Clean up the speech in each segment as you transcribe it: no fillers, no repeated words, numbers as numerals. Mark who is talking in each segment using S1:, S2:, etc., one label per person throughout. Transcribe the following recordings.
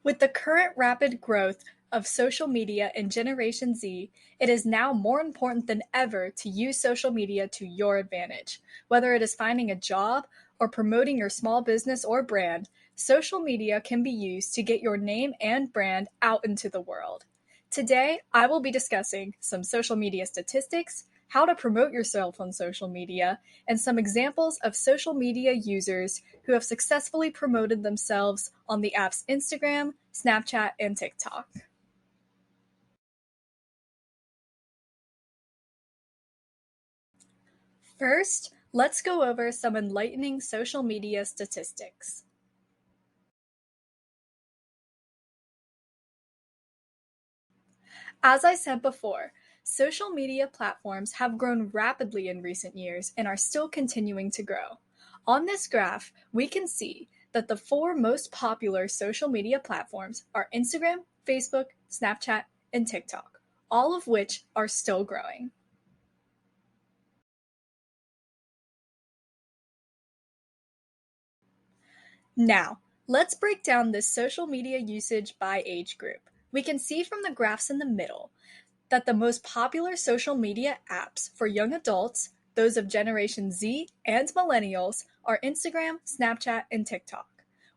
S1: With the current rapid growth of social media in Generation Z, it is now more important than ever to use social media to your advantage. Whether it is finding a job or promoting your small business or brand, social media can be used to get your name and brand out into the world. Today, I will be discussing some social media statistics, how to promote yourself on social media, and some examples of social media users who have successfully promoted themselves on the apps Instagram, Snapchat, and TikTok. First, let's go over some enlightening social media statistics. As I said before, social media platforms have grown rapidly in recent years and are still continuing to grow. On this graph, we can see that the four most popular social media platforms are Instagram, Facebook, Snapchat, and TikTok, all of which are still growing. Now, let's break down this social media usage by age group. We can see from the graphs in the middle that the most popular social media apps for young adults, those of Generation Z and Millennials, are Instagram, Snapchat, and TikTok.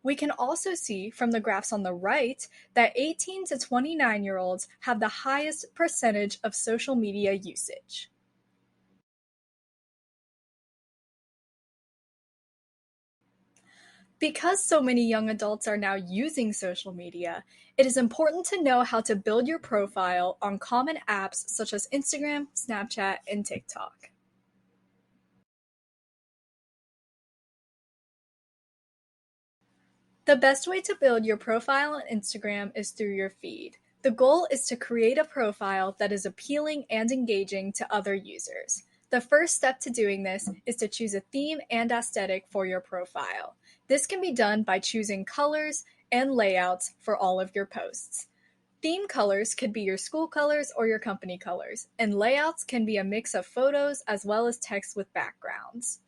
S1: We can also see from the graphs on the right that 18 to 29-year-olds have the highest percentage of social media usage. Because so many young adults are now using social media, it is important to know how to build your profile on common apps such as Instagram, Snapchat, and TikTok. The best way to build your profile on Instagram is through your feed. The goal is to create a profile that is appealing and engaging to other users. The first step to doing this is to choose a theme and aesthetic for your profile. This can be done by choosing colors and layouts for all of your posts. Theme colors could be your school colors or your company colors, and layouts can be a mix of photos as well as text with backgrounds.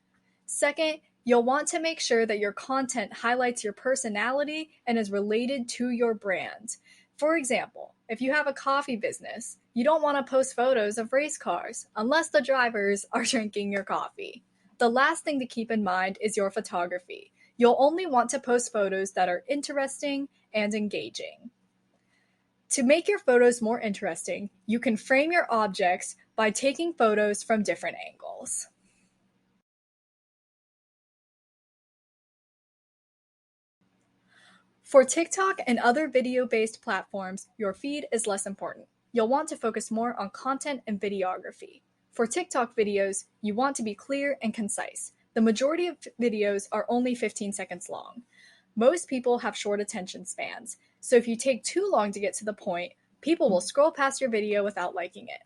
S1: Second, you'll want to make sure that your content highlights your personality and is related to your brand. For example, if you have a coffee business, you don't want to post photos of race cars unless the drivers are drinking your coffee. The last thing to keep in mind is your photography. You'll only want to post photos that are interesting and engaging. To make your photos more interesting, you can frame your objects by taking photos from different angles. For TikTok and other video-based platforms, your feed is less important. You'll want to focus more on content and videography. For TikTok videos, you want to be clear and concise. The majority of videos are only 15 seconds long. Most people have short attention spans, so if you take too long to get to the point, people will scroll past your video without liking it.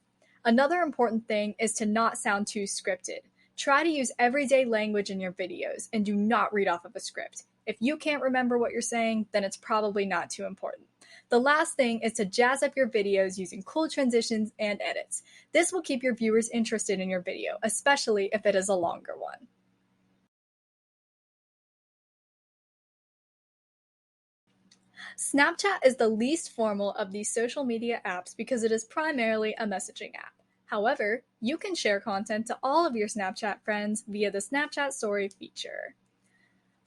S1: Another important thing is to not sound too scripted. Try to use everyday language in your videos and do not read off of a script. If you can't remember what you're saying, then it's probably not too important. The last thing is to jazz up your videos using cool transitions and edits. This will keep your viewers interested in your video, especially if it is a longer one. Snapchat is the least formal of these social media apps because it is primarily a messaging app. However, you can share content to all of your Snapchat friends via the Snapchat Story feature.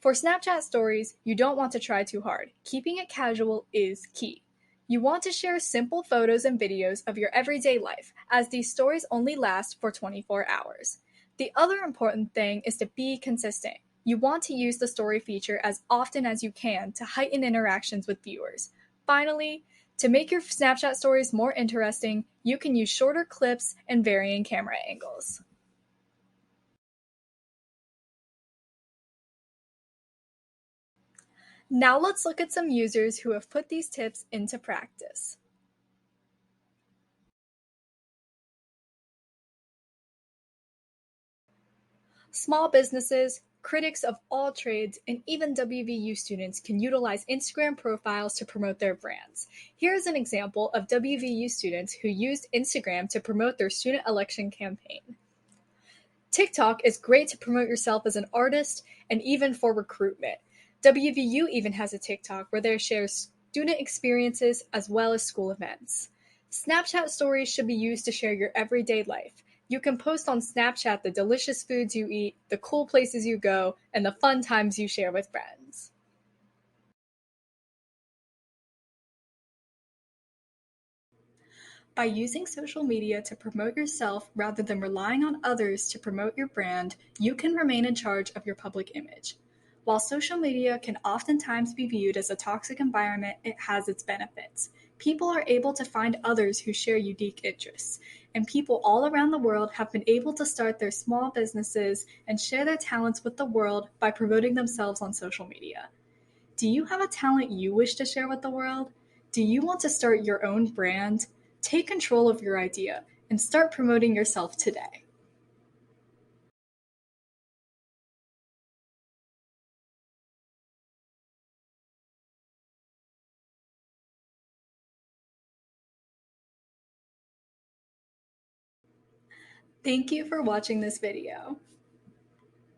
S1: For Snapchat Stories, you don't want to try too hard. Keeping it casual is key. You want to share simple photos and videos of your everyday life, as these stories only last for 24 hours. The other important thing is to be consistent. You want to use the story feature as often as you can to heighten interactions with viewers. Finally, to make your Snapchat stories more interesting, you can use shorter clips and varying camera angles. Now let's look at some users who have put these tips into practice. Small businesses, critics of all trades, and even WVU students can utilize Instagram profiles to promote their brands. Here's an example of WVU students who used Instagram to promote their student election campaign. TikTok is great to promote yourself as an artist and even for recruitment. WVU even has a TikTok where they share student experiences, as well as school events. Snapchat stories should be used to share your everyday life. You can post on Snapchat the delicious foods you eat, the cool places you go, and the fun times you share with friends. By using social media to promote yourself rather than relying on others to promote your brand, you can remain in charge of your public image. While social media can oftentimes be viewed as a toxic environment, it has its benefits. People are able to find others who share unique interests, and people all around the world have been able to start their small businesses and share their talents with the world by promoting themselves on social media. Do you have a talent you wish to share with the world? Do you want to start your own brand? Take control of your idea and start promoting yourself today. Thank you for watching this video.